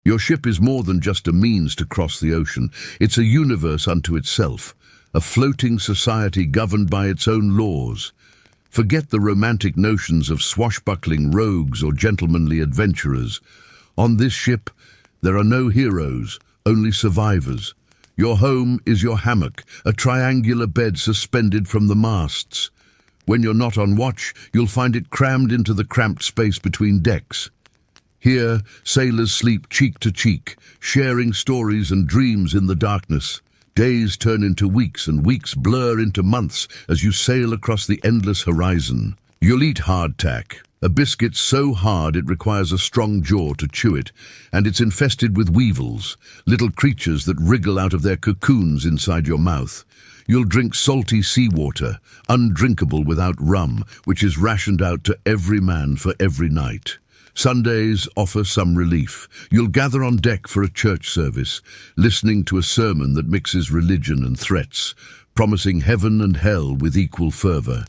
Your ship is more than just a means to cross the ocean. It's a universe unto itself, a floating society governed by its own laws. Forget the romantic notions of swashbuckling rogues or gentlemanly adventurers. On this ship, there are no heroes, only survivors. Your home is your hammock, a triangular bed suspended from the masts. When you're not on watch, you'll find it crammed into the cramped space between decks. Here, sailors sleep cheek to cheek, sharing stories and dreams in the darkness. Days turn into weeks and weeks blur into months as you sail across the endless horizon. You'll eat hardtack, a biscuit so hard it requires a strong jaw to chew it, and it's infested with weevils, little creatures that wriggle out of their cocoons inside your mouth. You'll drink salty seawater, undrinkable without rum, which is rationed out to every man for every night. Sundays offer some relief. You'll gather on deck for a church service, listening to a sermon that mixes religion and threats, promising heaven and hell with equal fervor.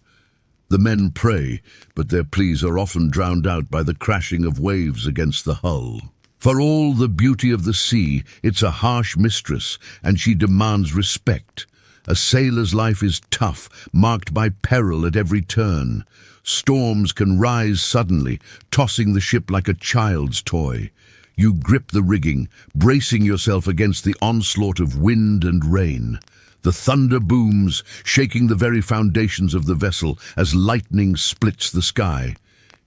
The men pray, but their pleas are often drowned out by the crashing of waves against the hull. For all the beauty of the sea, it's a harsh mistress, and she demands respect. A sailor's life is tough, marked by peril at every turn. Storms can rise suddenly, tossing the ship like a child's toy. You grip the rigging, bracing yourself against the onslaught of wind and rain. The thunder booms, shaking the very foundations of the vessel as lightning splits the sky.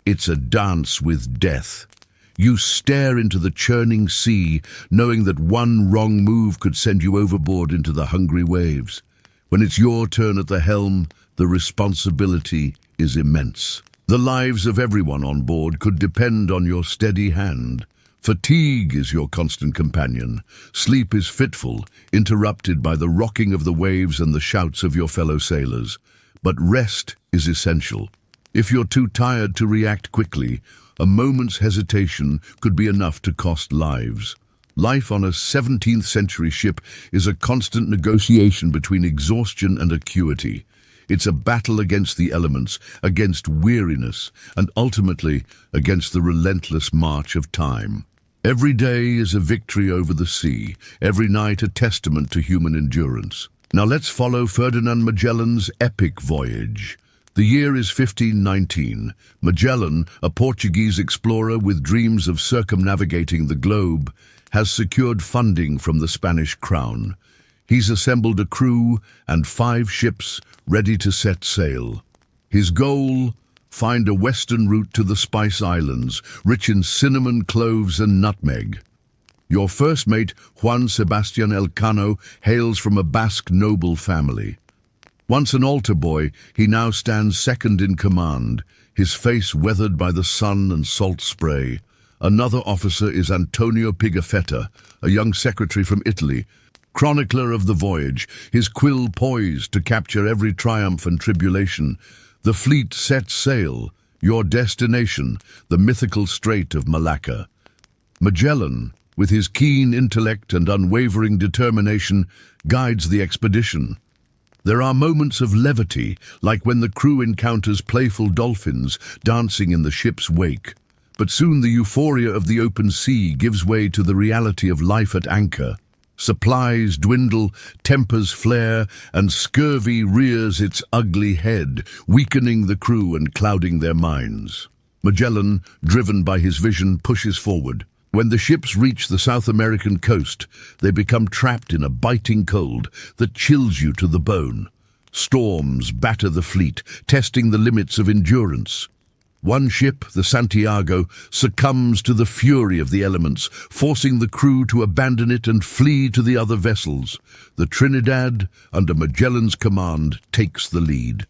It's a dance with death. You stare into the churning sea, knowing that one wrong move could send you overboard into the hungry waves. When it's your turn at the helm, the responsibility is immense. The lives of everyone on board could depend on your steady hand. Fatigue is your constant companion. Sleep is fitful, interrupted by the rocking of the waves and the shouts of your fellow sailors. But rest is essential. If you're too tired to react quickly, a moment's hesitation could be enough to cost lives. Life on a 17th-century ship is a constant negotiation between exhaustion and acuity. It's a battle against the elements, against weariness, and ultimately against the relentless march of time. Every day is a victory over the sea, every night a testament to human endurance. Now let's follow Ferdinand Magellan's epic voyage. The year is 1519. Magellan, a Portuguese explorer with dreams of circumnavigating the globe, has secured funding from the Spanish crown. He's assembled a crew and 5 ships ready to set sail. His goal? Find a western route to the Spice Islands, rich in cinnamon, cloves and nutmeg. Your first mate, Juan Sebastian Elcano, hails from a Basque noble family. Once an altar boy, he now stands second in command, his face weathered by the sun and salt spray. Another officer is Antonio Pigafetta, a young secretary from Italy, chronicler of the voyage, his quill poised to capture every triumph and tribulation. The fleet sets sail, your destination, the mythical Strait of Malacca. Magellan, with his keen intellect and unwavering determination, guides the expedition. There are moments of levity, like when the crew encounters playful dolphins dancing in the ship's wake. But soon the euphoria of the open sea gives way to the reality of life at anchor. Supplies dwindle, tempers flare, and scurvy rears its ugly head, weakening the crew and clouding their minds. Magellan, driven by his vision, pushes forward. When the ships reach the South American coast, they become trapped in a biting cold that chills you to the bone. Storms batter the fleet, testing the limits of endurance. One ship, the Santiago, succumbs to the fury of the elements, forcing the crew to abandon it and flee to the other vessels. The Trinidad, under Magellan's command, takes the lead.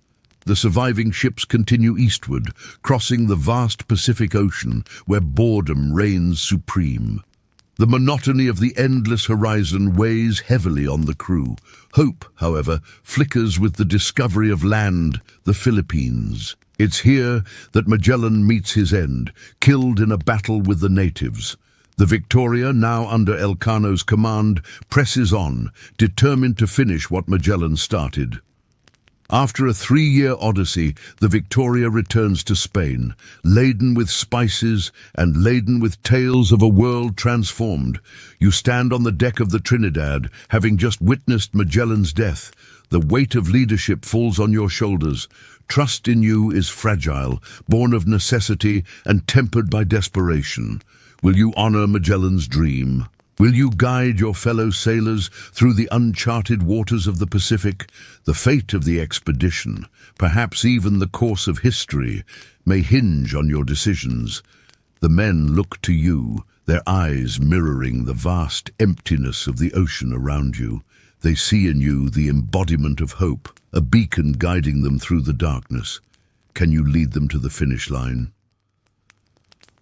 The surviving ships continue eastward, crossing the vast Pacific Ocean, where boredom reigns supreme. The monotony of the endless horizon weighs heavily on the crew. Hope, however, flickers with the discovery of land, the Philippines. It's here that Magellan meets his end, killed in a battle with the natives. The Victoria, now under Elcano's command, presses on, determined to finish what Magellan started. After a 3-year odyssey, the Victoria returns to Spain, laden with spices and laden with tales of a world transformed. You stand on the deck of the Trinidad, having just witnessed Magellan's death. The weight of leadership falls on your shoulders. Trust in you is fragile, born of necessity and tempered by desperation. Will you honor Magellan's dream? Will you guide your fellow sailors through the uncharted waters of the Pacific? The fate of the expedition, perhaps even the course of history, may hinge on your decisions. The men look to you, their eyes mirroring the vast emptiness of the ocean around you. They see in you the embodiment of hope, a beacon guiding them through the darkness. Can you lead them to the finish line?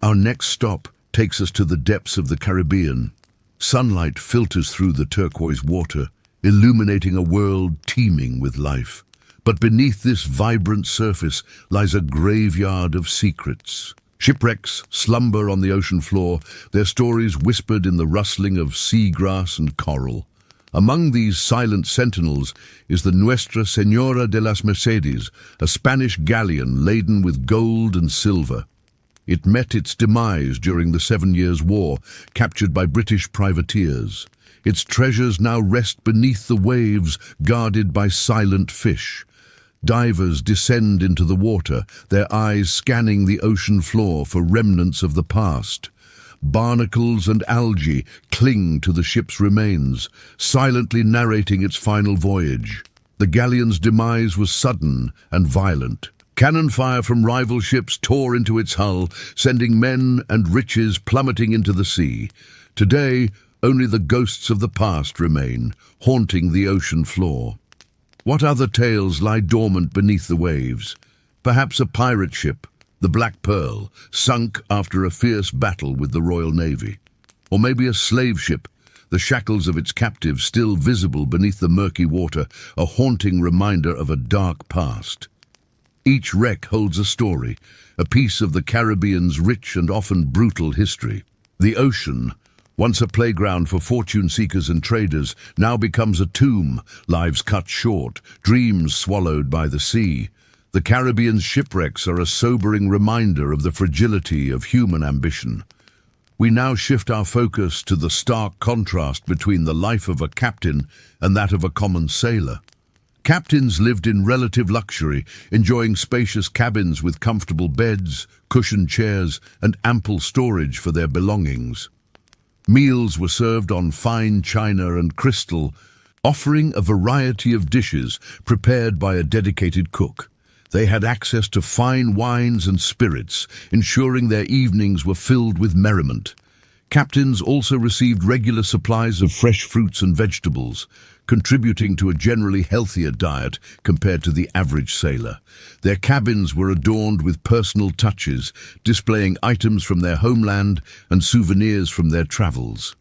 Our next stop takes us to the depths of the Caribbean. Sunlight filters through the turquoise water, illuminating a world teeming with life. But beneath this vibrant surface lies a graveyard of secrets. Shipwrecks slumber on the ocean floor, their stories whispered in the rustling of seagrass and coral. Among these silent sentinels is the Nuestra Señora de las Mercedes, a Spanish galleon laden with gold and silver. It met its demise during the 7 Years' War, captured by British privateers. Its treasures now rest beneath the waves, guarded by silent fish. Divers descend into the water, their eyes scanning the ocean floor for remnants of the past. Barnacles and algae cling to the ship's remains, silently narrating its final voyage. The galleon's demise was sudden and violent. Cannon fire from rival ships tore into its hull, sending men and riches plummeting into the sea. Today, only the ghosts of the past remain, haunting the ocean floor. What other tales lie dormant beneath the waves? Perhaps a pirate ship, the Black Pearl, sunk after a fierce battle with the Royal Navy. Or maybe a slave ship, the shackles of its captives still visible beneath the murky water, a haunting reminder of a dark past. Each wreck holds a story, a piece of the Caribbean's rich and often brutal history. The ocean, once a playground for fortune seekers and traders, now becomes a tomb, lives cut short, dreams swallowed by the sea. The Caribbean's shipwrecks are a sobering reminder of the fragility of human ambition. We now shift our focus to the stark contrast between the life of a captain and that of a common sailor. Captains lived in relative luxury, enjoying spacious cabins with comfortable beds, cushioned chairs, and ample storage for their belongings. Meals were served on fine china and crystal, offering a variety of dishes prepared by a dedicated cook. They had access to fine wines and spirits, ensuring their evenings were filled with merriment. Captains also received regular supplies of fresh fruits and vegetables, contributing to a generally healthier diet compared to the average sailor. Their cabins were adorned with personal touches, displaying items from their homeland and souvenirs from their travels.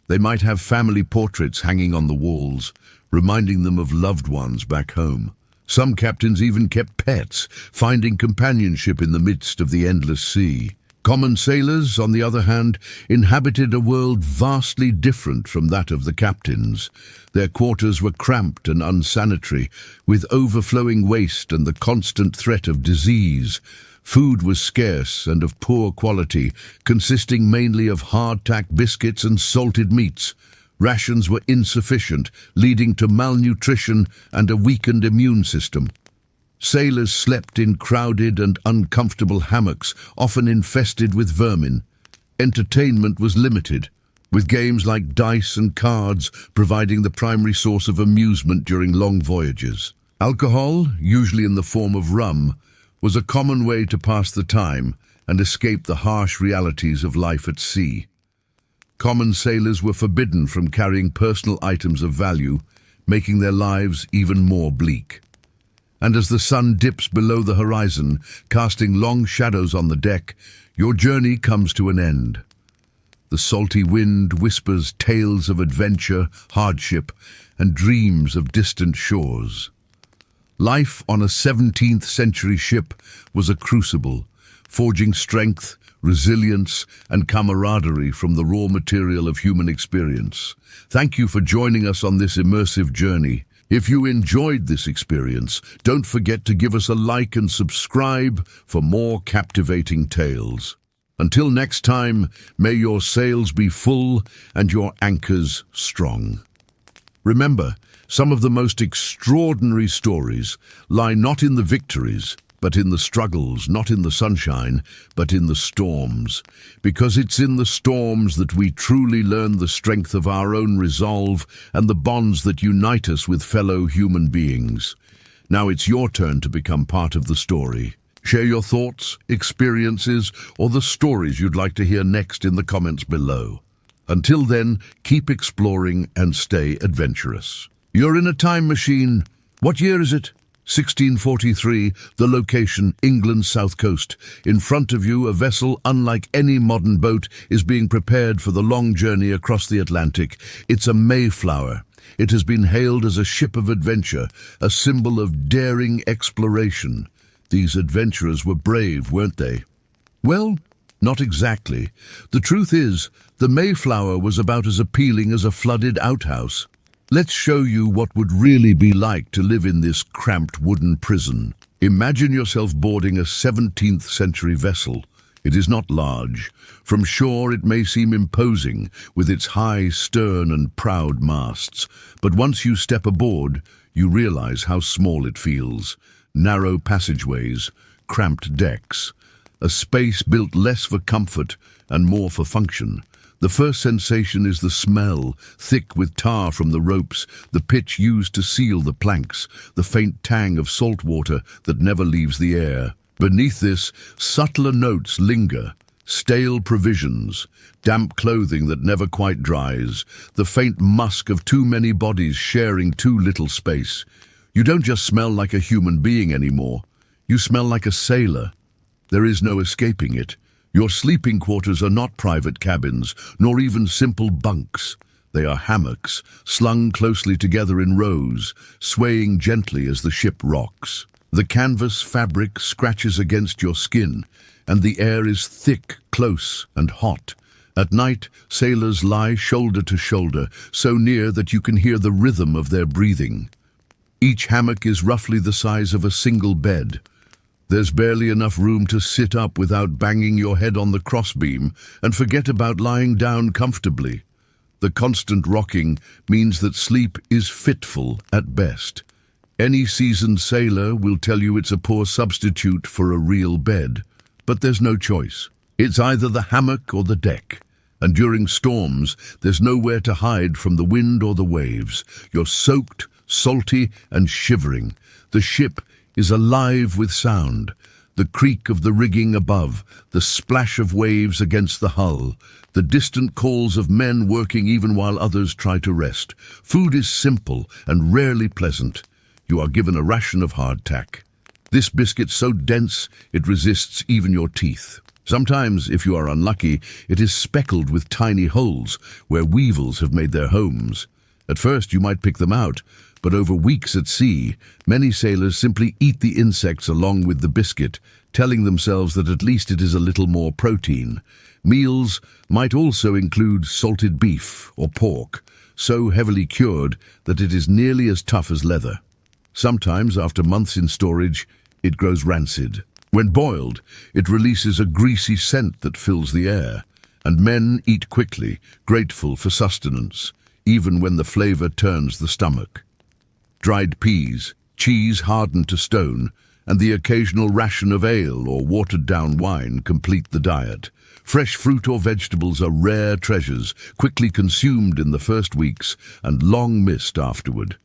They might have family portraits hanging on the walls, reminding them of loved ones back home. Some captains even kept pets, finding companionship in the midst of the endless sea. Common sailors, on the other hand, inhabited a world vastly different from that of the captains. Their quarters were cramped and unsanitary, with overflowing waste and the constant threat of disease. Food was scarce and of poor quality, consisting mainly of hardtack biscuits and salted meats. Rations were insufficient, leading to malnutrition and a weakened immune system. Sailors slept in crowded and uncomfortable hammocks, often infested with vermin. Entertainment was limited, with games like dice and cards providing the primary source of amusement during long voyages. Alcohol, usually in the form of rum, was a common way to pass the time and escape the harsh realities of life at sea. Common sailors were forbidden from carrying personal items of value, making their lives even more bleak. And as the sun dips below the horizon, casting long shadows on the deck, your journey comes to an end. The salty wind whispers tales of adventure, hardship, and dreams of distant shores. Life on a 17th-century ship was a crucible, forging strength, resilience, and camaraderie from the raw material of human experience. Thank you for joining us on this immersive journey. If you enjoyed this experience, don't forget to give us a like and subscribe for more captivating tales. Until next time, may your sails be full and your anchors strong. Remember, some of the most extraordinary stories lie not in the victories, but in the struggles, not in the sunshine, but in the storms. Because it's in the storms that we truly learn the strength of our own resolve and the bonds that unite us with fellow human beings. Now it's your turn to become part of the story. Share your thoughts, experiences, or the stories you'd like to hear next in the comments below. Until then, keep exploring and stay adventurous. You're in a time machine. What year is it? 1643, the location, England's south coast. In front of you, a vessel unlike any modern boat is being prepared for the long journey across the Atlantic. It's a Mayflower. It has been hailed as a ship of adventure, a symbol of daring exploration. These adventurers were brave, weren't they? Well, not exactly. The truth is, the Mayflower was about as appealing as a flooded outhouse. Let's show you what would really be like to live in this cramped wooden prison. Imagine yourself boarding a 17th century vessel. It is not large. From shore it may seem imposing, with its high stern and proud masts. But once you step aboard, you realize how small it feels. Narrow passageways, cramped decks, a space built less for comfort and more for function. The first sensation is the smell, thick with tar from the ropes, the pitch used to seal the planks, the faint tang of salt water that never leaves the air. Beneath this, subtler notes linger. Stale provisions, damp clothing that never quite dries, the faint musk of too many bodies sharing too little space. You don't just smell like a human being anymore. You smell like a sailor. There is no escaping it. Your sleeping quarters are not private cabins, nor even simple bunks. They are hammocks, slung closely together in rows, swaying gently as the ship rocks. The canvas fabric scratches against your skin, and the air is thick, close, and hot. At night, sailors lie shoulder to shoulder, so near that you can hear the rhythm of their breathing. Each hammock is roughly the size of a single bed. There's barely enough room to sit up without banging your head on the crossbeam, and forget about lying down comfortably. The constant rocking means that sleep is fitful at best. Any seasoned sailor will tell you it's a poor substitute for a real bed. But there's no choice. It's either the hammock or the deck. And during storms, there's nowhere to hide from the wind or the waves. You're soaked, salty, and shivering. The ship is alive with sound. The creak of the rigging above, the splash of waves against the hull, the distant calls of men working even while others try to rest. Food is simple and rarely pleasant. You are given a ration of hardtack. This biscuit so dense it resists even your teeth. Sometimes, if you are unlucky, it is speckled with tiny holes where weevils have made their homes. At first you might pick them out, but over weeks at sea, many sailors simply eat the insects along with the biscuit, telling themselves that at least it is a little more protein. Meals might also include salted beef or pork, so heavily cured that it is nearly as tough as leather. Sometimes, after months in storage, it grows rancid. When boiled, it releases a greasy scent that fills the air, and men eat quickly, grateful for sustenance, even when the flavor turns the stomach. Dried peas, cheese hardened to stone, and the occasional ration of ale or watered-down wine complete the diet. Fresh fruit or vegetables are rare treasures, quickly consumed in the first weeks and long missed afterward.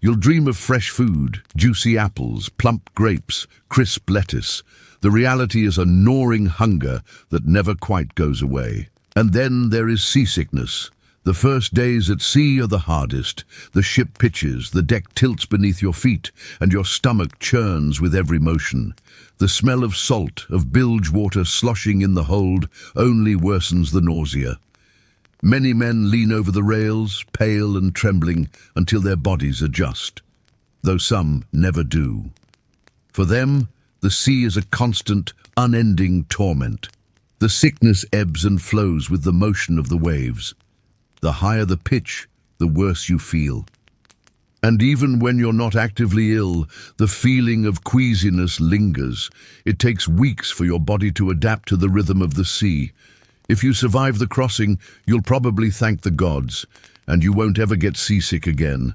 You'll dream of fresh food, juicy apples, plump grapes, crisp lettuce. The reality is a gnawing hunger that never quite goes away. And then there is seasickness. The first days at sea are the hardest. The ship pitches, the deck tilts beneath your feet, and your stomach churns with every motion. The smell of salt, of bilge water sloshing in the hold, only worsens the nausea. Many men lean over the rails, pale and trembling, until their bodies adjust, though some never do. For them, the sea is a constant, unending torment. The sickness ebbs and flows with the motion of the waves. The higher the pitch, the worse you feel. And even when you're not actively ill, the feeling of queasiness lingers. It takes weeks for your body to adapt to the rhythm of the sea. If you survive the crossing, you'll probably thank the gods, and you won't ever get seasick again.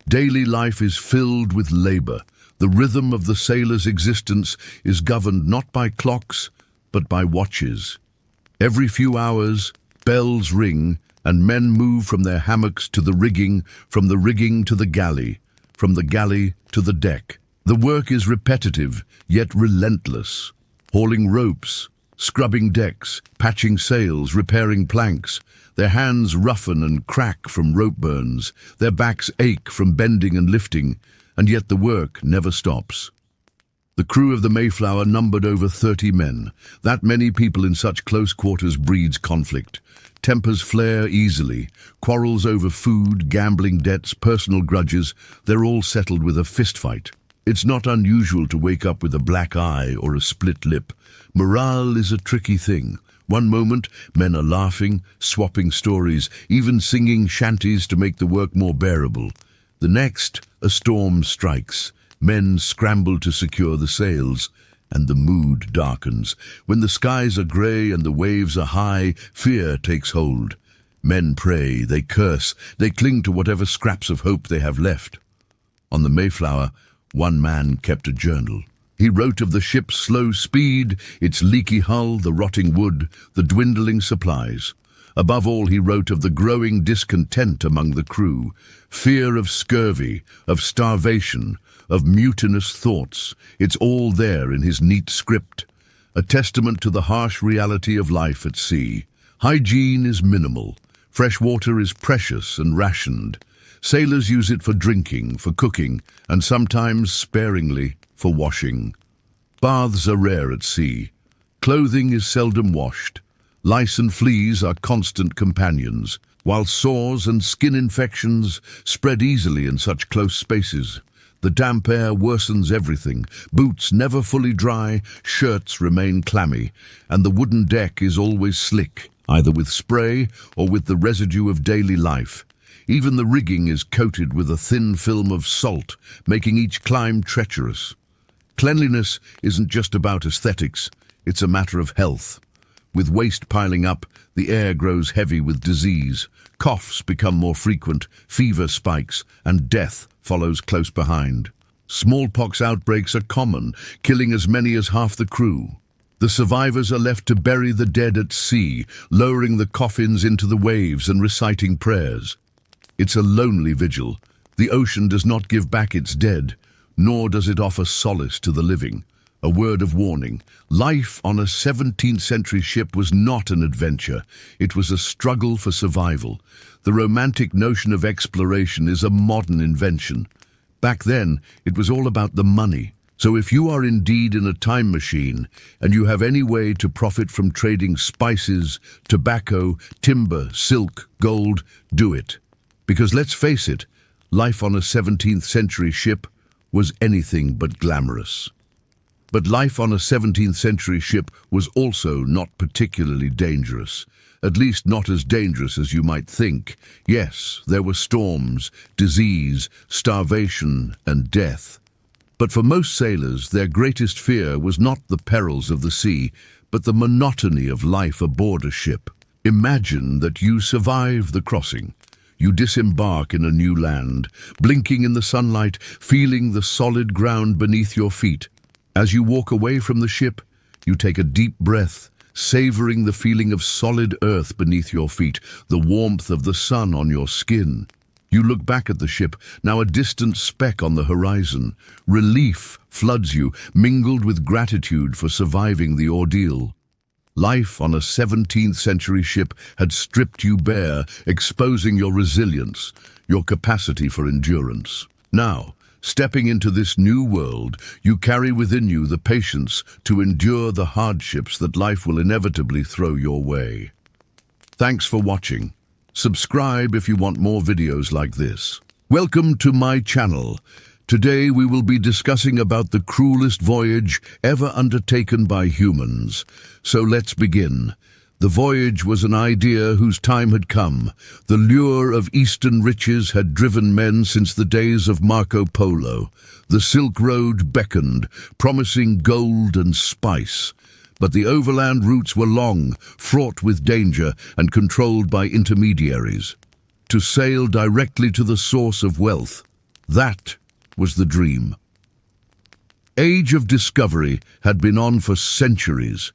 Daily life is filled with labor. The rhythm of the sailor's existence is governed not by clocks, but by watches. Every few hours, bells ring, and men move from their hammocks to the rigging, from the rigging to the galley, from the galley to the deck. The work is repetitive, yet relentless. Hauling ropes, scrubbing decks, patching sails, repairing planks. Their hands roughen and crack from rope burns. Their backs ache from bending and lifting, and yet the work never stops. The crew of the Mayflower numbered over 30 men. That many people in such close quarters breeds conflict. Tempers flare easily. Quarrels over food, gambling debts, personal grudges, they're all settled with a fistfight. It's not unusual to wake up with a black eye or a split lip. Morale is a tricky thing. One moment, men are laughing, swapping stories, even singing shanties to make the work more bearable. The next, a storm strikes. Men scramble to secure the sails, and the mood darkens. When the skies are grey and the waves are high, fear takes hold. Men pray, they curse, they cling to whatever scraps of hope they have left. On the Mayflower, one man kept a journal. He wrote of the ship's slow speed, its leaky hull, the rotting wood, the dwindling supplies. Above all, he wrote of the growing discontent among the crew, fear of scurvy, of starvation, of mutinous thoughts. It's all there in his neat script, a testament to the harsh reality of life at sea. Hygiene is minimal. Fresh water is precious and rationed. Sailors use it for drinking, for cooking, and sometimes, sparingly, for washing. Baths are rare at sea. Clothing is seldom washed. Lice and fleas are constant companions, while sores and skin infections spread easily in such close spaces. The damp air worsens everything. Boots never fully dry, shirts remain clammy, and the wooden deck is always slick, either with spray or with the residue of daily life. Even the rigging is coated with a thin film of salt, making each climb treacherous. Cleanliness isn't just about aesthetics, it's a matter of health. With waste piling up, the air grows heavy with disease. Coughs become more frequent, fever spikes, and death follows close behind. Smallpox outbreaks are common, killing as many as half the crew. The survivors are left to bury the dead at sea, lowering the coffins into the waves and reciting prayers. It's a lonely vigil. The ocean does not give back its dead, nor does it offer solace to the living. A word of warning. Life on a 17th-century ship was not an adventure. It was a struggle for survival. The romantic notion of exploration is a modern invention. Back then, it was all about the money. So if you are indeed in a time machine, and you have any way to profit from trading spices, tobacco, timber, silk, gold, do it. Because let's face it, life on a 17th-century ship was anything but glamorous. But life on a 17th-century ship was also not particularly dangerous, at least not as dangerous as you might think. Yes, there were storms, disease, starvation, and death. But for most sailors, their greatest fear was not the perils of the sea, but the monotony of life aboard a ship. Imagine that you survive the crossing. You disembark in a new land, blinking in the sunlight, feeling the solid ground beneath your feet. As you walk away from the ship, you take a deep breath, savoring the feeling of solid earth beneath your feet, the warmth of the sun on your skin. You look back at the ship, now a distant speck on the horizon. Relief floods you, mingled with gratitude for surviving the ordeal. Life on a 17th-century ship had stripped you bare, exposing your resilience, your capacity for endurance. Now, stepping into this new world, you carry within you the patience to endure the hardships that life will inevitably throw your way. Thanks for watching. Subscribe if you want more videos like this. Welcome to my channel. Today we will be discussing about the cruelest voyage ever undertaken by humans. So let's begin. The voyage was an idea whose time had come. The lure of Eastern riches had driven men since the days of Marco Polo. The Silk Road beckoned, promising gold and spice. But the overland routes were long, fraught with danger, and controlled by intermediaries. To sail directly to the source of wealth, that was the dream. Age of discovery had been on for centuries.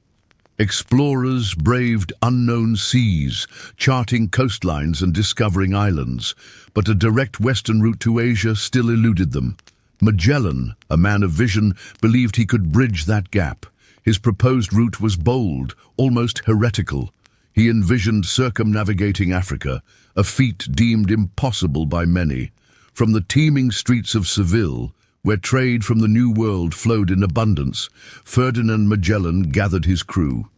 Explorers braved unknown seas, charting coastlines and discovering islands, but a direct western route to Asia still eluded them. Magellan, a man of vision, believed he could bridge that gap. His proposed route was bold, almost heretical. He envisioned circumnavigating Africa, a feat deemed impossible by many. From the teeming streets of Seville, where trade from the New World flowed in abundance, Ferdinand Magellan gathered his crew.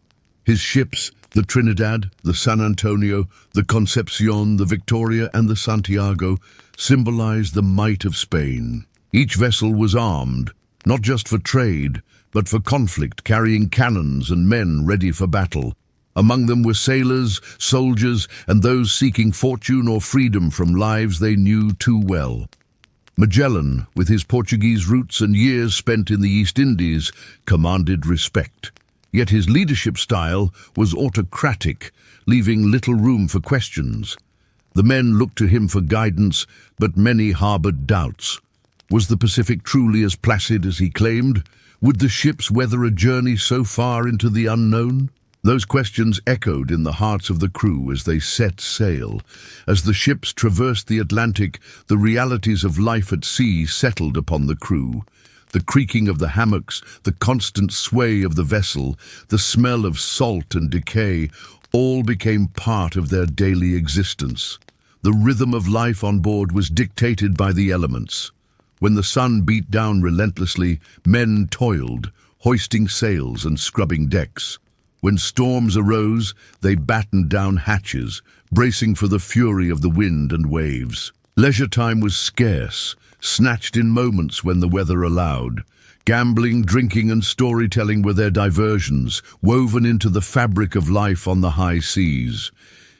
His ships, the Trinidad, the San Antonio, the Concepcion, the Victoria, and the Santiago, symbolized the might of Spain. Each vessel was armed, not just for trade, but for conflict, carrying cannons and men ready for battle. Among them were sailors, soldiers, and those seeking fortune or freedom from lives they knew too well. Magellan, with his Portuguese roots and years spent in the East Indies, commanded respect. Yet his leadership style was autocratic, leaving little room for questions. The men looked to him for guidance, but many harbored doubts. Was the Pacific truly as placid as he claimed? Would the ships weather a journey so far into the unknown? Those questions echoed in the hearts of the crew as they set sail. As the ships traversed the Atlantic, the realities of life at sea settled upon the crew. The creaking of the hammocks, the constant sway of the vessel, the smell of salt and decay, all became part of their daily existence. The rhythm of life on board was dictated by the elements. When the sun beat down relentlessly, men toiled, hoisting sails and scrubbing decks. When storms arose, they battened down hatches, bracing for the fury of the wind and waves. Leisure time was scarce, snatched in moments when the weather allowed. Gambling, drinking, and storytelling were their diversions, woven into the fabric of life on the high seas.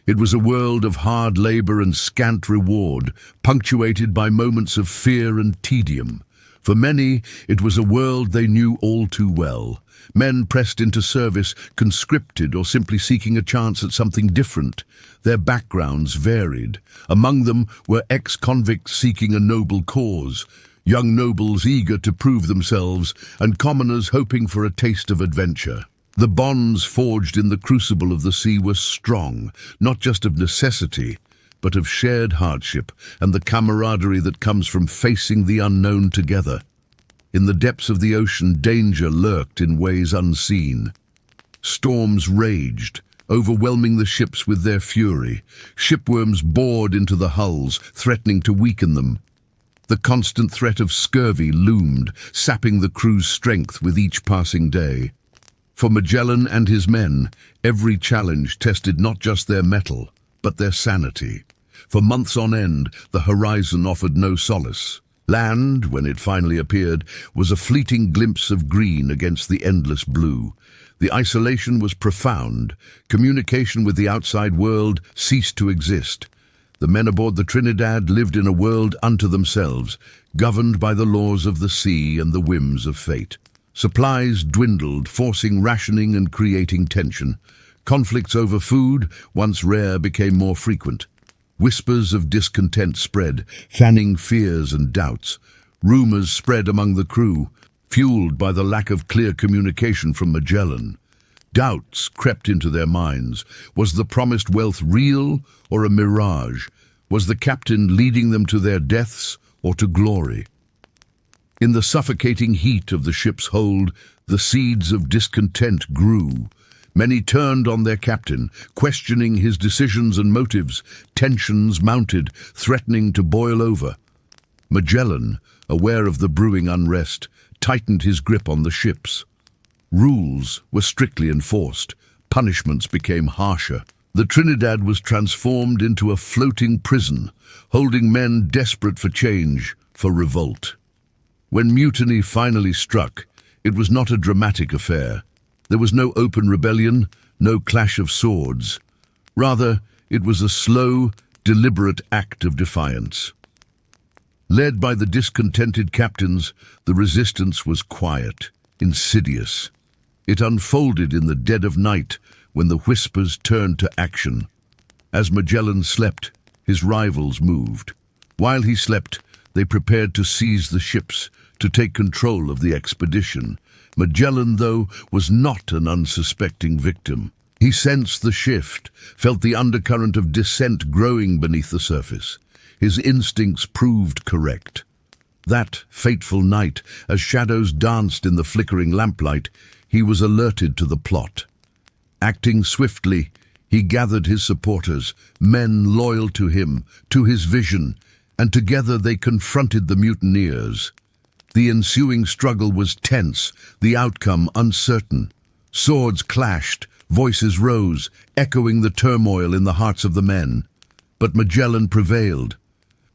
It was a world of hard labor and scant reward, punctuated by moments of fear and tedium. For many, it was a world they knew all too well. Men pressed into service, conscripted, or simply seeking a chance at something different. Their backgrounds varied. Among them were ex-convicts seeking a noble cause, young nobles eager to prove themselves, and commoners hoping for a taste of adventure. The bonds forged in the crucible of the sea were strong, not just of necessity, but of shared hardship and the camaraderie that comes from facing the unknown together. In the depths of the ocean, danger lurked in ways unseen. Storms raged, overwhelming the ships with their fury. Shipworms bored into the hulls, threatening to weaken them. The constant threat of scurvy loomed, sapping the crew's strength with each passing day. For Magellan and his men, every challenge tested not just their mettle, but their sanity. For months on end, the horizon offered no solace. Land, when it finally appeared, was a fleeting glimpse of green against the endless blue. The isolation was profound. Communication with the outside world ceased to exist. The men aboard the Trinidad lived in a world unto themselves, governed by the laws of the sea and the whims of fate. Supplies dwindled, forcing rationing and creating tension. Conflicts over food, once rare, became more frequent. Whispers of discontent spread, fanning fears and doubts. Rumors spread among the crew, fueled by the lack of clear communication from Magellan. Doubts crept into their minds. Was the promised wealth real or a mirage? Was the captain leading them to their deaths or to glory? In the suffocating heat of the ship's hold, the seeds of discontent grew. Many turned on their captain, questioning his decisions and motives. Tensions mounted, threatening to boil over. Magellan, aware of the brewing unrest, tightened his grip on the ships. Rules were strictly enforced. Punishments became harsher. The Trinidad was transformed into a floating prison, holding men desperate for change, for revolt. When mutiny finally struck, it was not a dramatic affair. There was no open rebellion, no clash of swords. Rather, it was a slow, deliberate act of defiance. Led by the discontented captains, the resistance was quiet, insidious. It unfolded in the dead of night when the whispers turned to action. As Magellan slept, his rivals moved. While he slept, they prepared to seize the ships, to take control of the expedition. Magellan, though, was not an unsuspecting victim. He sensed the shift, felt the undercurrent of dissent growing beneath the surface. His instincts proved correct. That fateful night, as shadows danced in the flickering lamplight, he was alerted to the plot. Acting swiftly, he gathered his supporters, men loyal to him, to his vision, and together they confronted the mutineers. The ensuing struggle was tense, the outcome uncertain. Swords clashed, voices rose, echoing the turmoil in the hearts of the men. But Magellan prevailed.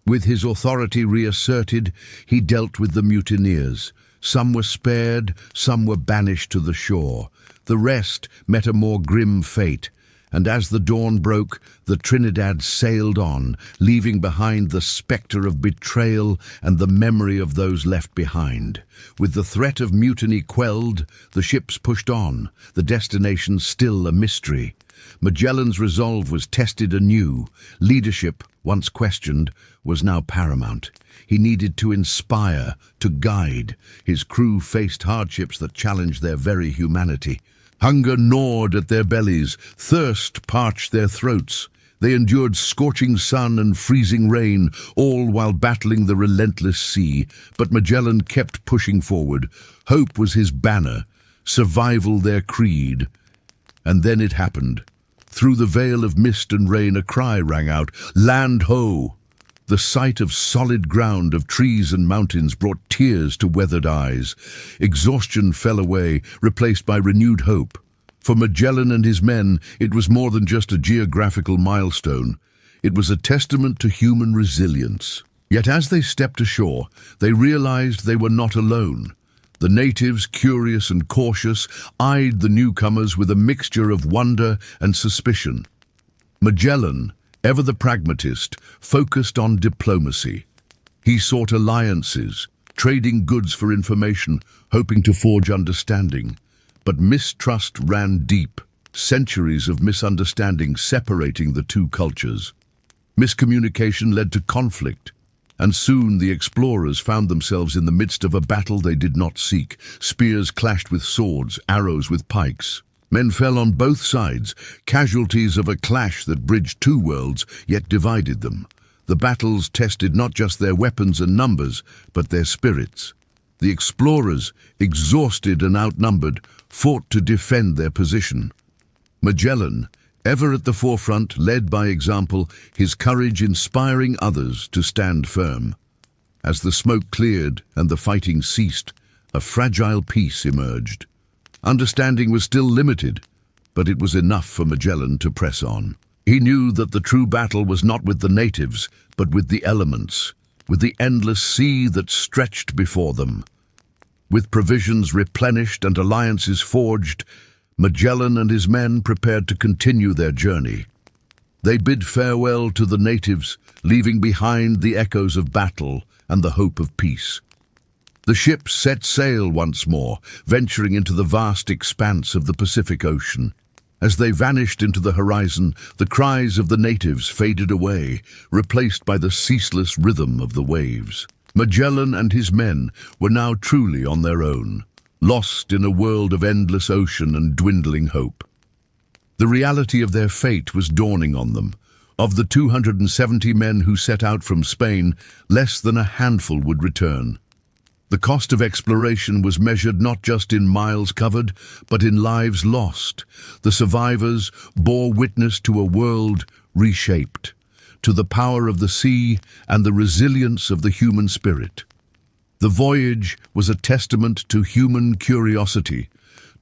With his authority reasserted, he dealt with the mutineers. Some were spared, some were banished to the shore. The rest met a more grim fate. And as the dawn broke, the Trinidad sailed on, leaving behind the spectre of betrayal and the memory of those left behind. With the threat of mutiny quelled, the ships pushed on, the destination still a mystery. Magellan's resolve was tested anew. Leadership, once questioned, was now paramount. He needed to inspire, to guide. His crew faced hardships that challenged their very humanity. Hunger gnawed at their bellies, thirst parched their throats. They endured scorching sun and freezing rain, all while battling the relentless sea. But Magellan kept pushing forward. Hope was his banner, survival their creed. And then it happened. Through the veil of mist and rain, a cry rang out, "Land ho!" The sight of solid ground, of trees and mountains, brought tears to weathered eyes. Exhaustion fell away, replaced by renewed hope. For Magellan and his men, it was more than just a geographical milestone. It was a testament to human resilience. Yet as they stepped ashore, they realized they were not alone. The natives, curious and cautious, eyed the newcomers with a mixture of wonder and suspicion. Magellan, ever the pragmatist, focused on diplomacy. He sought alliances, trading goods for information, hoping to forge understanding. But mistrust ran deep, centuries of misunderstanding separating the two cultures. Miscommunication led to conflict, and soon the explorers found themselves in the midst of a battle they did not seek. Spears clashed with swords, arrows with pikes. Men fell on both sides, casualties of a clash that bridged two worlds, yet divided them. The battles tested not just their weapons and numbers, but their spirits. The explorers, exhausted and outnumbered, fought to defend their position. Magellan, ever at the forefront, led by example, his courage inspiring others to stand firm. As the smoke cleared and the fighting ceased, a fragile peace emerged. Understanding was still limited, but it was enough for Magellan to press on. He knew that the true battle was not with the natives, but with the elements, with the endless sea that stretched before them. With provisions replenished and alliances forged, Magellan and his men prepared to continue their journey. They bid farewell to the natives, leaving behind the echoes of battle and the hope of peace. The ships set sail once more, venturing into the vast expanse of the Pacific Ocean. As they vanished into the horizon, the cries of the natives faded away, replaced by the ceaseless rhythm of the waves. Magellan and his men were now truly on their own, lost in a world of endless ocean and dwindling hope. The reality of their fate was dawning on them. Of the 270 men who set out from Spain, less than a handful would return. The cost of exploration was measured not just in miles covered, but in lives lost. The survivors bore witness to a world reshaped, to the power of the sea and the resilience of the human spirit. The voyage was a testament to human curiosity,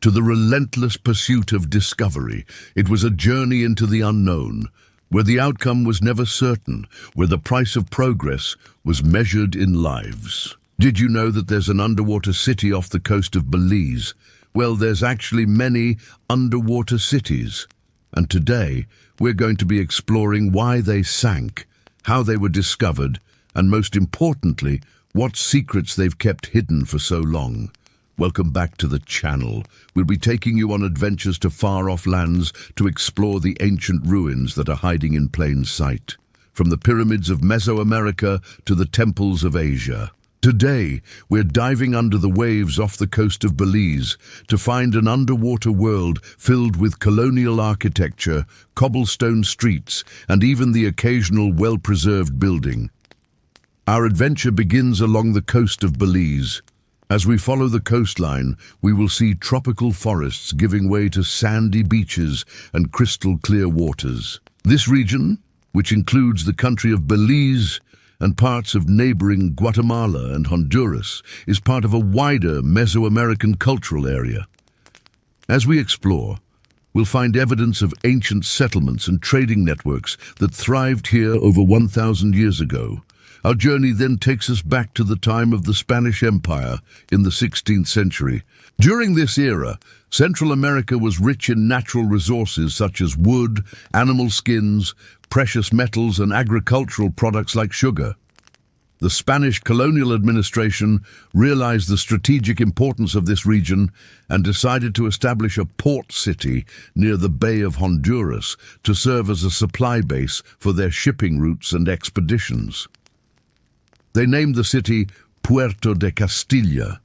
to the relentless pursuit of discovery. It was a journey into the unknown, where the outcome was never certain, where the price of progress was measured in lives. Did you know that there's an underwater city off the coast of Belize, Well, there's actually many underwater cities. And today, we're going to be exploring why they sank, how they were discovered, and most importantly, what secrets they've kept hidden for so long. Welcome back to the channel. We'll be taking you on adventures to far-off lands to explore the ancient ruins that are hiding in plain sight. From the pyramids of Mesoamerica to the temples of Asia. Today, we're diving under the waves off the coast of Belize to find an underwater world filled with colonial architecture, cobblestone streets, and even the occasional well-preserved building. Our adventure begins along the coast of Belize. As we follow the coastline, we will see tropical forests giving way to sandy beaches and crystal-clear waters. This region, which includes the country of Belize and parts of neighboring Guatemala and Honduras, is part of a wider Mesoamerican cultural area. As we explore, we'll find evidence of ancient settlements and trading networks that thrived here over 1,000 years ago. Our journey then takes us back to the time of the Spanish Empire in the 16th century. During this era, Central America was rich in natural resources such as wood, animal skins, precious metals, and agricultural products like sugar. The Spanish colonial administration realized the strategic importance of this region and decided to establish a port city near the Bay of Honduras to serve as a supply base for their shipping routes and expeditions. They named the city Puerto de Castilla,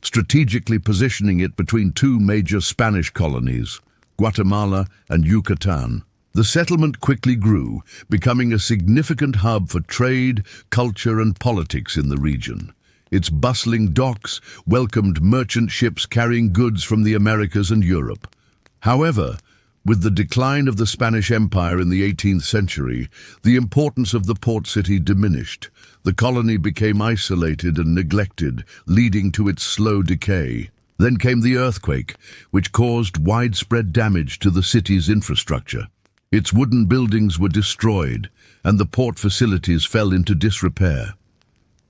strategically positioning it between two major Spanish colonies, Guatemala and Yucatan. The settlement quickly grew, becoming a significant hub for trade, culture, and politics in the region. Its bustling docks welcomed merchant ships carrying goods from the Americas and Europe. However, with the decline of the Spanish Empire in the 18th century, the importance of the port city diminished. The colony became isolated and neglected, leading to its slow decay. Then came the earthquake, which caused widespread damage to the city's infrastructure. Its wooden buildings were destroyed, and the port facilities fell into disrepair.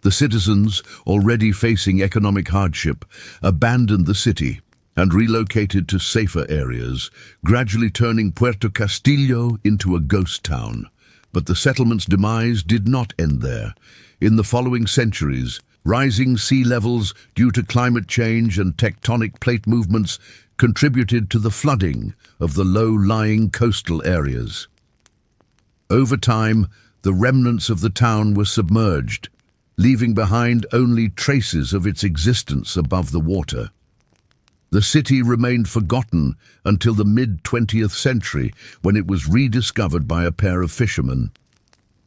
The citizens, already facing economic hardship, abandoned the city and relocated to safer areas, gradually turning Puerto Castillo into a ghost town. But the settlement's demise did not end there. In the following centuries, rising sea levels due to climate change and tectonic plate movements contributed to the flooding of the low-lying coastal areas. Over time, the remnants of the town were submerged, leaving behind only traces of its existence above the water. The city remained forgotten until the mid-20th century, when it was rediscovered by a pair of fishermen.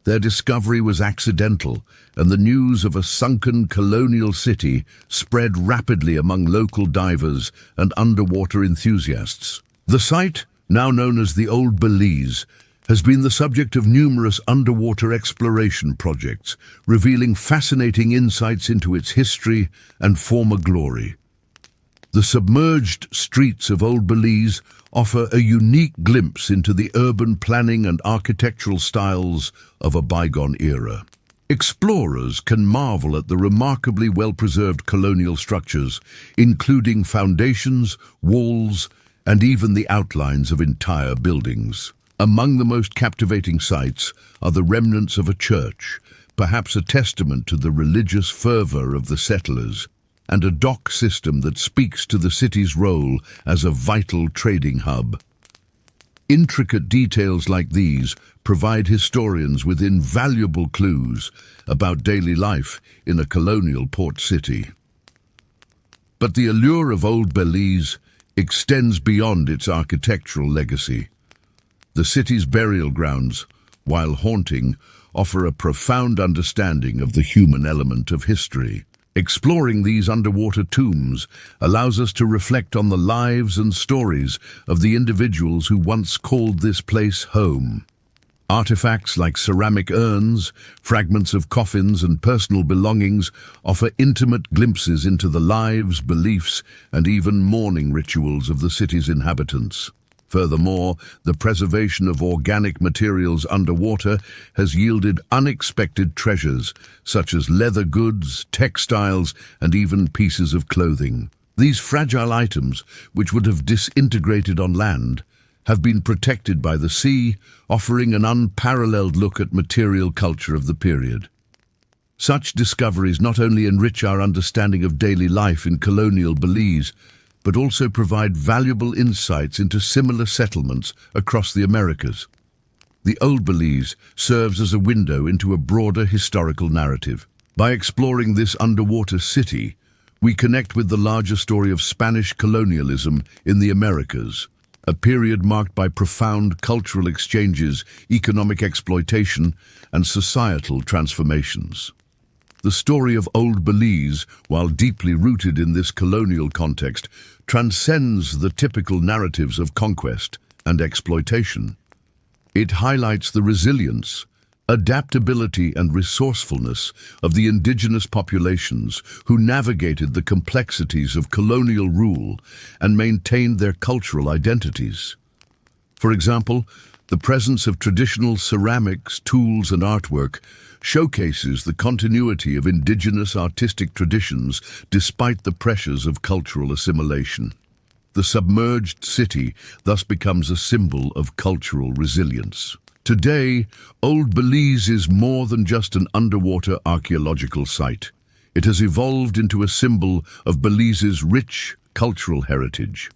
Their discovery was accidental, and the news of a sunken colonial city spread rapidly among local divers and underwater enthusiasts. The site, now known as the Old Belize, has been the subject of numerous underwater exploration projects, revealing fascinating insights into its history and former glory. The submerged streets of Old Belize offer a unique glimpse into the urban planning and architectural styles of a bygone era. Explorers can marvel at the remarkably well-preserved colonial structures, including foundations, walls, and even the outlines of entire buildings. Among the most captivating sights are the remnants of a church, perhaps a testament to the religious fervor of the settlers, and a dock system that speaks to the city's role as a vital trading hub. Intricate details like these provide historians with invaluable clues about daily life in a colonial port city. But the allure of Old Belize extends beyond its architectural legacy. The city's burial grounds, while haunting, offer a profound understanding of the human element of history. Exploring these underwater tombs allows us to reflect on the lives and stories of the individuals who once called this place home. Artifacts like ceramic urns, fragments of coffins, and personal belongings offer intimate glimpses into the lives, beliefs, and even mourning rituals of the city's inhabitants. Furthermore, the preservation of organic materials underwater has yielded unexpected treasures, such as leather goods, textiles, and even pieces of clothing. These fragile items, which would have disintegrated on land, have been protected by the sea, offering an unparalleled look at material culture of the period. Such discoveries not only enrich our understanding of daily life in colonial Belize, but also provide valuable insights into similar settlements across the Americas. The Old Belize serves as a window into a broader historical narrative. By exploring this underwater city, we connect with the larger story of Spanish colonialism in the Americas, a period marked by profound cultural exchanges, economic exploitation, and societal transformations. The story of Old Belize, while deeply rooted in this colonial context, transcends the typical narratives of conquest and exploitation. It highlights the resilience, adaptability, and resourcefulness of the indigenous populations who navigated the complexities of colonial rule and maintained their cultural identities. For example, the presence of traditional ceramics, tools, and artwork showcases the continuity of indigenous artistic traditions despite the pressures of cultural assimilation. The submerged city thus becomes a symbol of cultural resilience. Today, Old Belize is more than just an underwater archaeological site. It has evolved into a symbol of Belize's rich cultural heritage.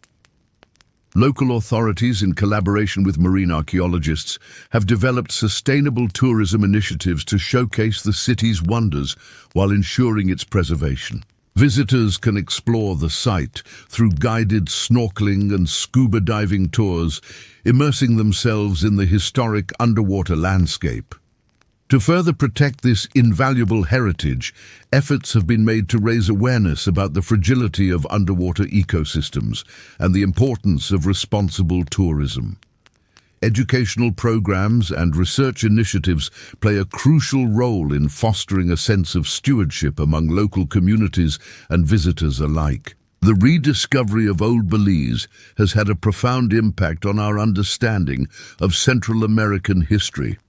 Local authorities, in collaboration with marine archaeologists, have developed sustainable tourism initiatives to showcase the city's wonders while ensuring its preservation. Visitors can explore the site through guided snorkeling and scuba diving tours, immersing themselves in the historic underwater landscape. To further protect this invaluable heritage, efforts have been made to raise awareness about the fragility of underwater ecosystems and the importance of responsible tourism. Educational programs and research initiatives play a crucial role in fostering a sense of stewardship among local communities and visitors alike. The rediscovery of Old Belize has had a profound impact on our understanding of Central American history.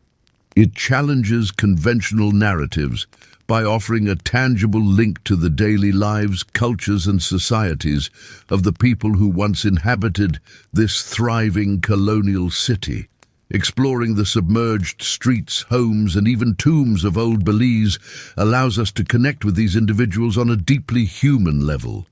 It challenges conventional narratives by offering a tangible link to the daily lives, cultures, and societies of the people who once inhabited this thriving colonial city. Exploring the submerged streets, homes, and even tombs of Old Belize allows us to connect with these individuals on a deeply human level.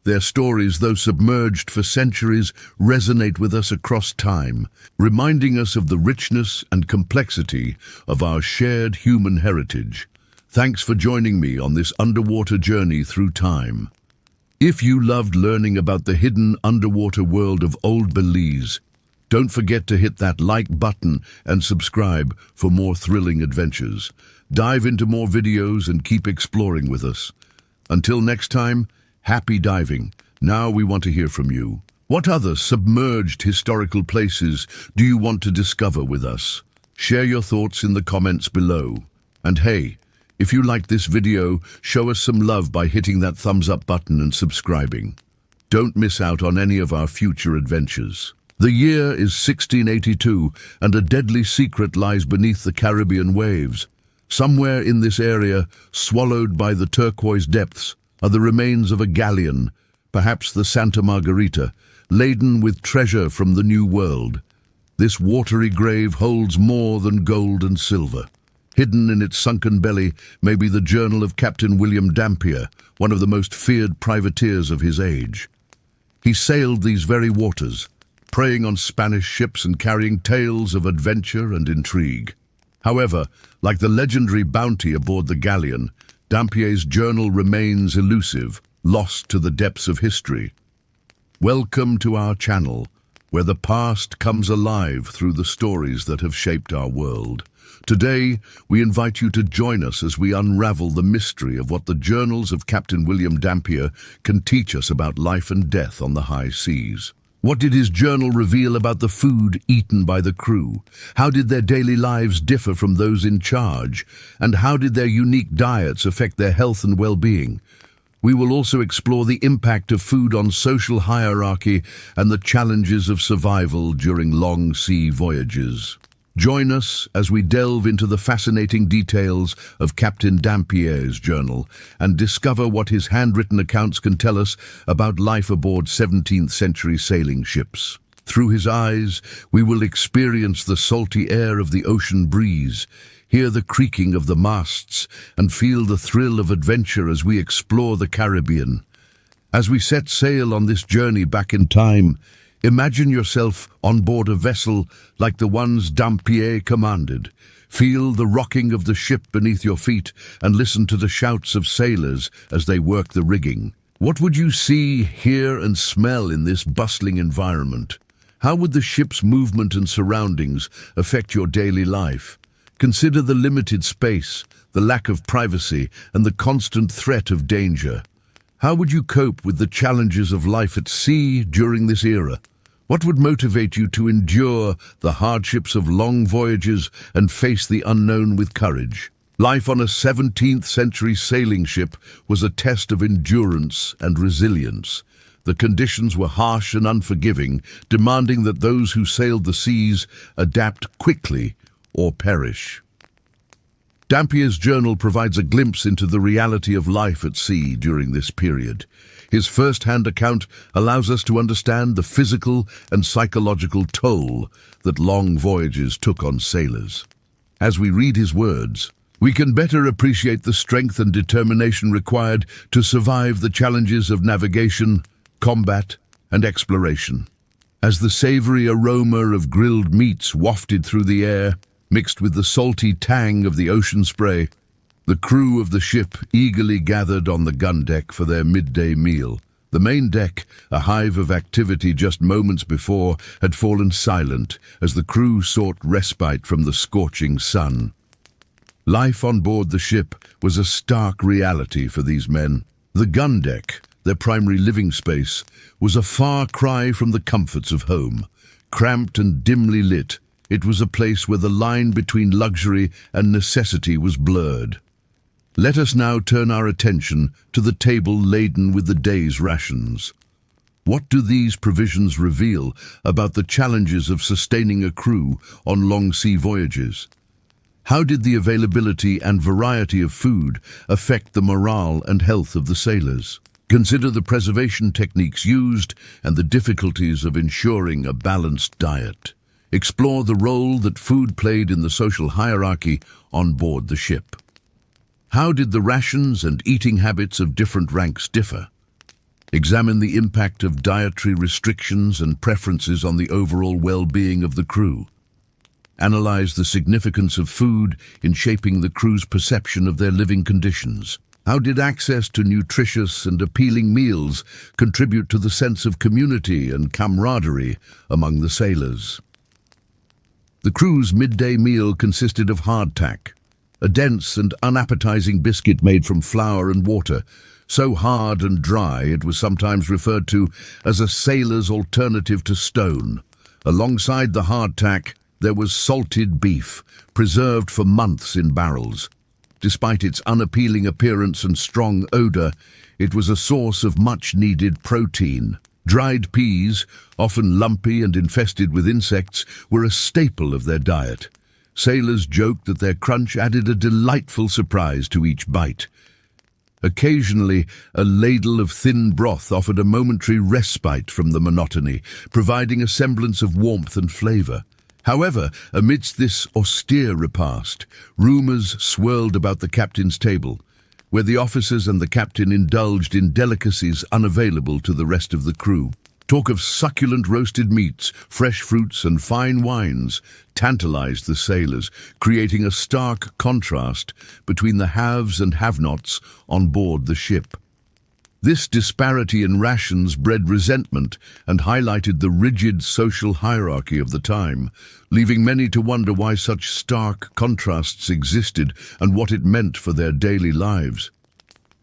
Their stories, though submerged for centuries, resonate with us across time, reminding us of the richness and complexity of our shared human heritage. Thanks for joining me on this underwater journey through time. If you loved learning about the hidden underwater world of Old Belize, don't forget to hit that like button and subscribe for more thrilling adventures. Dive into more videos and keep exploring with us. Until next time, happy diving. Now we want to hear from you. What other submerged historical places do you want to discover with us? Share your thoughts in the comments below. And hey, if you liked this video, show us some love by hitting that thumbs up button and subscribing. Don't miss out on any of our future adventures. The year is 1682, and a deadly secret lies beneath the Caribbean waves. Somewhere in this area, swallowed by the turquoise depths, are the remains of a galleon, perhaps the Santa Margarita, laden with treasure from the New World. This watery grave holds more than gold and silver. Hidden in its sunken belly may be the journal of Captain William Dampier, one of the most feared privateers of his age. He sailed these very waters, preying on Spanish ships and carrying tales of adventure and intrigue. However, like the legendary bounty aboard the galleon, Dampier's journal remains elusive, lost to the depths of history. Welcome to our channel, where the past comes alive through the stories that have shaped our world. Today, we invite you to join us as we unravel the mystery of what the journals of Captain William Dampier can teach us about life and death on the high seas. What did his journal reveal about the food eaten by the crew? How did their daily lives differ from those in charge? And how did their unique diets affect their health and well-being? We will also explore the impact of food on social hierarchy and the challenges of survival during long sea voyages. Join us as we delve into the fascinating details of Captain Dampier's journal and discover what his handwritten accounts can tell us about life aboard 17th-century sailing ships. Through his eyes, we will experience the salty air of the ocean breeze, hear the creaking of the masts, and feel the thrill of adventure as we explore the Caribbean. As we set sail on this journey back in time, imagine yourself on board a vessel like the ones Dampier commanded. Feel the rocking of the ship beneath your feet and listen to the shouts of sailors as they work the rigging. What would you see, hear, and smell in this bustling environment? How would the ship's movement and surroundings affect your daily life? Consider the limited space, the lack of privacy, and the constant threat of danger. How would you cope with the challenges of life at sea during this era? What would motivate you to endure the hardships of long voyages and face the unknown with courage? Life on a 17th-century sailing ship was a test of endurance and resilience. The conditions were harsh and unforgiving, demanding that those who sailed the seas adapt quickly or perish. Dampier's journal provides a glimpse into the reality of life at sea during this period. His first-hand account allows us to understand the physical and psychological toll that long voyages took on sailors. As we read his words, we can better appreciate the strength and determination required to survive the challenges of navigation, combat, and exploration. As the savory aroma of grilled meats wafted through the air, mixed with the salty tang of the ocean spray, the crew of the ship eagerly gathered on the gun deck for their midday meal. The main deck, a hive of activity just moments before, had fallen silent as the crew sought respite from the scorching sun. Life on board the ship was a stark reality for these men. The gun deck, their primary living space, was a far cry from the comforts of home. Cramped and dimly lit, it was a place where the line between luxury and necessity was blurred. Let us now turn our attention to the table laden with the day's rations. What do these provisions reveal about the challenges of sustaining a crew on long sea voyages? How did the availability and variety of food affect the morale and health of the sailors? Consider the preservation techniques used and the difficulties of ensuring a balanced diet. Explore the role that food played in the social hierarchy on board the ship. How did the rations and eating habits of different ranks differ? Examine the impact of dietary restrictions and preferences on the overall well-being of the crew. Analyze the significance of food in shaping the crew's perception of their living conditions. How did access to nutritious and appealing meals contribute to the sense of community and camaraderie among the sailors? The crew's midday meal consisted of hardtack, a dense and unappetizing biscuit made from flour and water, so hard and dry it was sometimes referred to as a sailor's alternative to stone. Alongside the hardtack, there was salted beef, preserved for months in barrels. Despite its unappealing appearance and strong odor, it was a source of much-needed protein. Dried peas, often lumpy and infested with insects, were a staple of their diet. Sailors joked that their crunch added a delightful surprise to each bite. Occasionally, a ladle of thin broth offered a momentary respite from the monotony, providing a semblance of warmth and flavor. However, amidst this austere repast, rumors swirled about the captain's table, where the officers and the captain indulged in delicacies unavailable to the rest of the crew. Talk of succulent roasted meats, fresh fruits, and fine wines tantalized the sailors, creating a stark contrast between the haves and have-nots on board the ship. This disparity in rations bred resentment and highlighted the rigid social hierarchy of the time, leaving many to wonder why such stark contrasts existed and what it meant for their daily lives.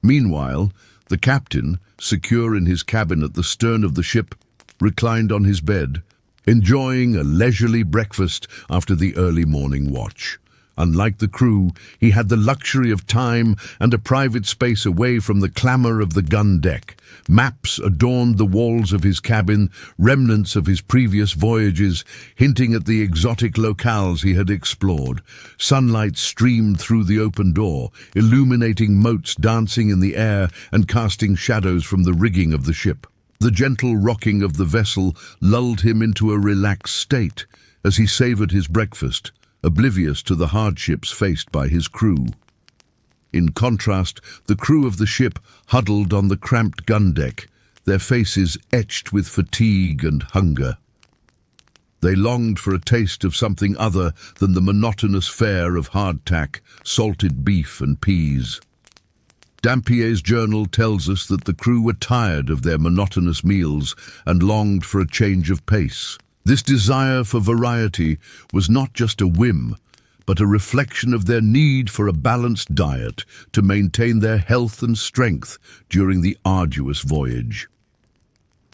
Meanwhile, the captain, secure in his cabin at the stern of the ship, reclined on his bed, enjoying a leisurely breakfast after the early morning watch. Unlike the crew, he had the luxury of time and a private space away from the clamor of the gun deck. Maps adorned the walls of his cabin, remnants of his previous voyages, hinting at the exotic locales he had explored. Sunlight streamed through the open door, illuminating motes dancing in the air and casting shadows from the rigging of the ship. The gentle rocking of the vessel lulled him into a relaxed state as he savored his breakfast, oblivious to the hardships faced by his crew. In contrast, the crew of the ship huddled on the cramped gun deck, their faces etched with fatigue and hunger. They longed for a taste of something other than the monotonous fare of hardtack, salted beef and peas. Dampier's journal tells us that the crew were tired of their monotonous meals and longed for a change of pace. This desire for variety was not just a whim, but a reflection of their need for a balanced diet to maintain their health and strength during the arduous voyage.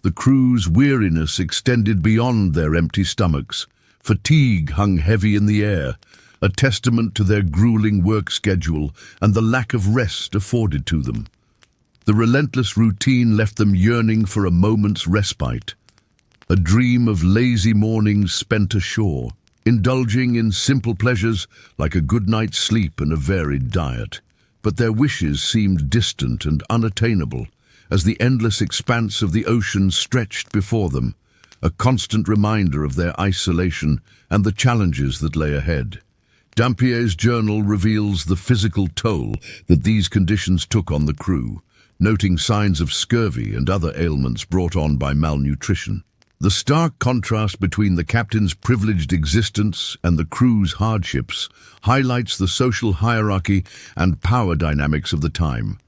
The crew's weariness extended beyond their empty stomachs. Fatigue hung heavy in the air, a testament to their grueling work schedule and the lack of rest afforded to them. The relentless routine left them yearning for a moment's respite, a dream of lazy mornings spent ashore, indulging in simple pleasures like a good night's sleep and a varied diet. But their wishes seemed distant and unattainable as the endless expanse of the ocean stretched before them, a constant reminder of their isolation and the challenges that lay ahead. Dampier's journal reveals the physical toll that these conditions took on the crew, noting signs of scurvy and other ailments brought on by malnutrition. The stark contrast between the captain's privileged existence and the crew's hardships highlights the social hierarchy and power dynamics of the time.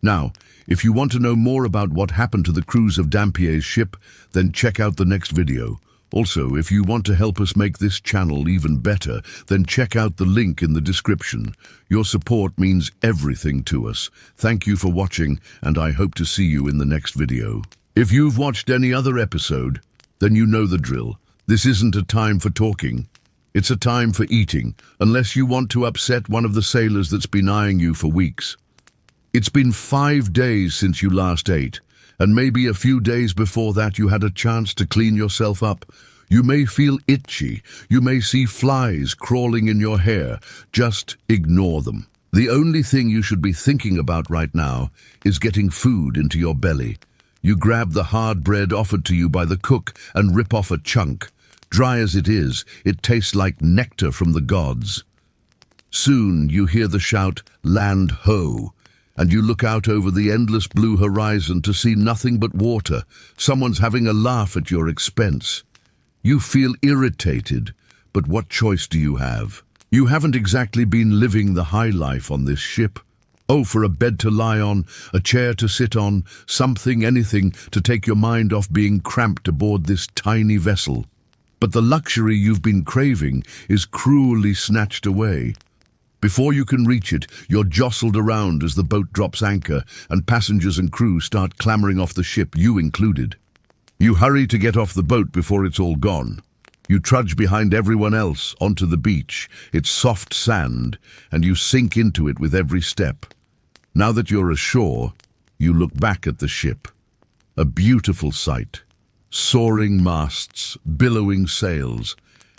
Now, if you want to know more about what happened to the crews of Dampier's ship, then check out the next video. Also, if you want to help us make this channel even better, then check out the link in the description. Your support means everything to us. Thank you for watching, and I hope to see you in the next video. If you've watched any other episode, then you know the drill. This isn't a time for talking. It's a time for eating, unless you want to upset one of the sailors that's been eyeing you for weeks. It's been 5 days since you last ate, and maybe a few days before that you had a chance to clean yourself up. You may feel itchy. You may see flies crawling in your hair. Just ignore them. The only thing you should be thinking about right now is getting food into your belly. You grab the hard bread offered to you by the cook and rip off a chunk. Dry as it is, it tastes like nectar from the gods. Soon you hear the shout, "Land ho!" and you look out over the endless blue horizon to see nothing but water. Someone's having a laugh at your expense. You feel irritated, but what choice do you have? You haven't exactly been living the high life on this ship. Oh, for a bed to lie on, a chair to sit on, something, anything to take your mind off being cramped aboard this tiny vessel. But the luxury you've been craving is cruelly snatched away. Before you can reach it, you're jostled around as the boat drops anchor and passengers and crew start clambering off the ship, you included. You hurry to get off the boat before it's all gone. You trudge behind everyone else onto the beach, its soft sand, and you sink into it with every step. Now that you're ashore, you look back at the ship. A beautiful sight. Soaring masts, billowing sails,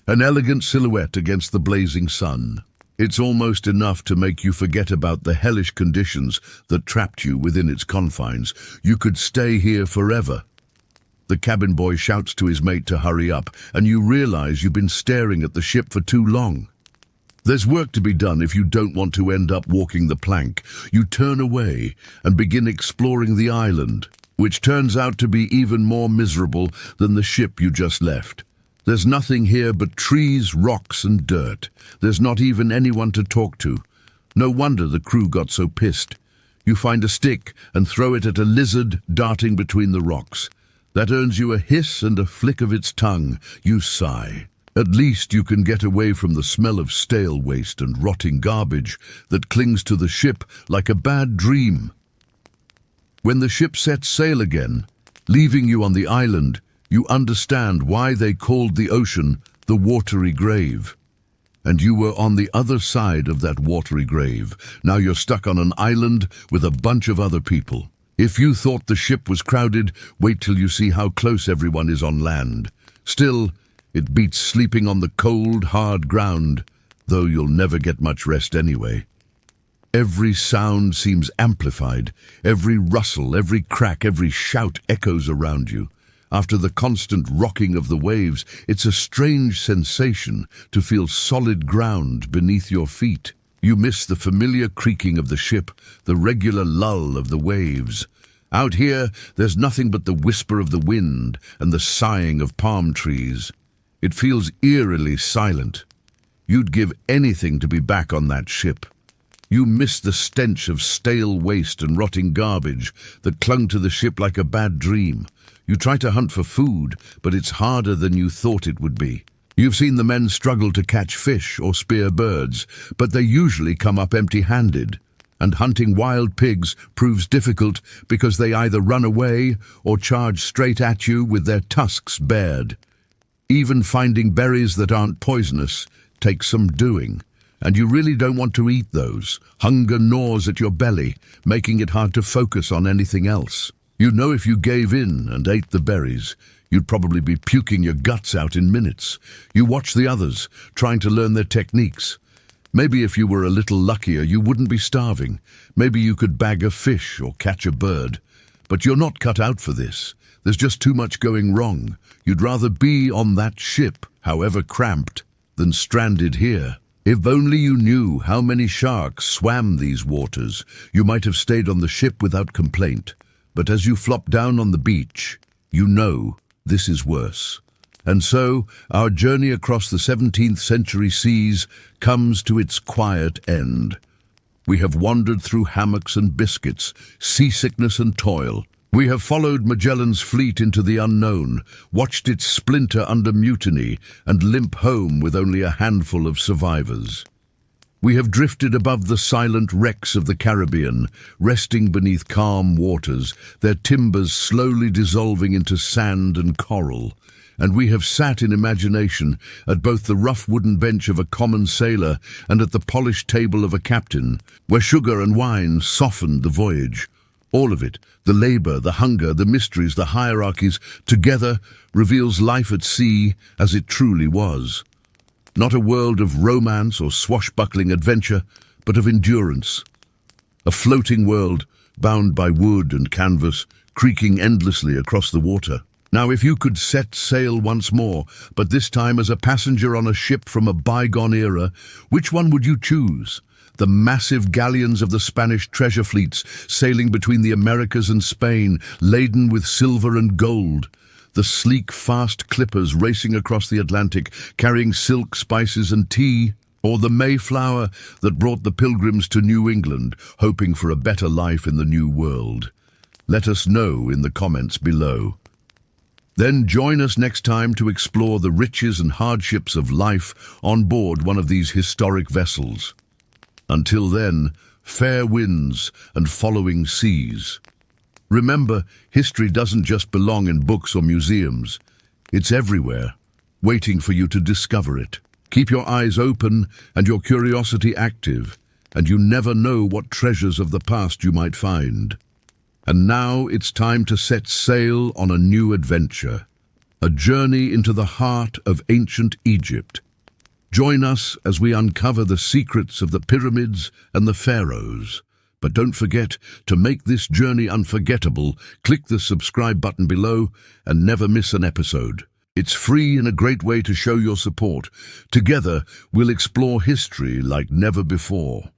an elegant silhouette against the blazing sun. It's almost enough to make you forget about the hellish conditions that trapped you within its confines. You could stay here forever. The cabin boy shouts to his mate to hurry up, and you realize you've been staring at the ship for too long. There's work to be done if you don't want to end up walking the plank. You turn away and begin exploring the island, which turns out to be even more miserable than the ship you just left. There's nothing here but trees, rocks, and dirt. There's not even anyone to talk to. No wonder the crew got so pissed. You find a stick and throw it at a lizard darting between the rocks. That earns you a hiss and a flick of its tongue. You sigh. At least you can get away from the smell of stale waste and rotting garbage that clings to the ship like a bad dream. When the ship sets sail again, leaving you on the island, you understand why they called the ocean the watery grave. And you were on the other side of that watery grave. Now you're stuck on an island with a bunch of other people. If you thought the ship was crowded, wait till you see how close everyone is on land. Still, it beats sleeping on the cold, hard ground, though you'll never get much rest anyway. Every sound seems amplified. Every rustle, every crack, every shout echoes around you. After the constant rocking of the waves, it's a strange sensation to feel solid ground beneath your feet. You miss the familiar creaking of the ship, the regular lull of the waves. Out here, there's nothing but the whisper of the wind and the sighing of palm trees. It feels eerily silent. You'd give anything to be back on that ship. You miss the stench of stale waste and rotting garbage that clung to the ship like a bad dream. You try to hunt for food, but it's harder than you thought it would be. You've seen the men struggle to catch fish or spear birds, but they usually come up empty-handed. And hunting wild pigs proves difficult because they either run away or charge straight at you with their tusks bared. Even finding berries that aren't poisonous takes some doing, and you really don't want to eat those. Hunger gnaws at your belly, making it hard to focus on anything else. You know if you gave in and ate the berries, you'd probably be puking your guts out in minutes. You watch the others, trying to learn their techniques. Maybe if you were a little luckier, you wouldn't be starving. Maybe you could bag a fish or catch a bird. But you're not cut out for this. There's just too much going wrong. You'd rather be on that ship, however cramped, than stranded here. If only you knew how many sharks swam these waters, you might have stayed on the ship without complaint. But as you flop down on the beach, you know this is worse. And so, our journey across the 17th century seas comes to its quiet end. We have wandered through hammocks and biscuits, seasickness and toil. We have followed Magellan's fleet into the unknown, watched it splinter under mutiny, and limp home with only a handful of survivors. We have drifted above the silent wrecks of the Caribbean, resting beneath calm waters, their timbers slowly dissolving into sand and coral. And we have sat in imagination at both the rough wooden bench of a common sailor and at the polished table of a captain, where sugar and wine softened the voyage. All of it, the labor, the hunger, the mysteries, the hierarchies, together reveals life at sea as it truly was. Not a world of romance or swashbuckling adventure, but of endurance. A floating world bound by wood and canvas, creaking endlessly across the water. Now, if you could set sail once more, but this time as a passenger on a ship from a bygone era, which one would you choose? The massive galleons of the Spanish treasure fleets sailing between the Americas and Spain, laden with silver and gold. The sleek, fast clippers racing across the Atlantic, carrying silk, spices and tea. Or the Mayflower that brought the pilgrims to New England, hoping for a better life in the New World. Let us know in the comments below. Then join us next time to explore the riches and hardships of life on board one of these historic vessels. Until then, fair winds and following seas. Remember, history doesn't just belong in books or museums. It's everywhere, waiting for you to discover it. Keep your eyes open and your curiosity active, and you never know what treasures of the past you might find. And now it's time to set sail on a new adventure, a journey into the heart of ancient Egypt. Join us as we uncover the secrets of the pyramids and the pharaohs. But don't forget, to make this journey unforgettable, click the subscribe button below and never miss an episode. It's free and a great way to show your support. Together, we'll explore history like never before.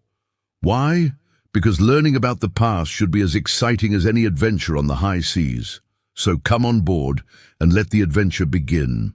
Why? Because learning about the past should be as exciting as any adventure on the high seas. So come on board and let the adventure begin.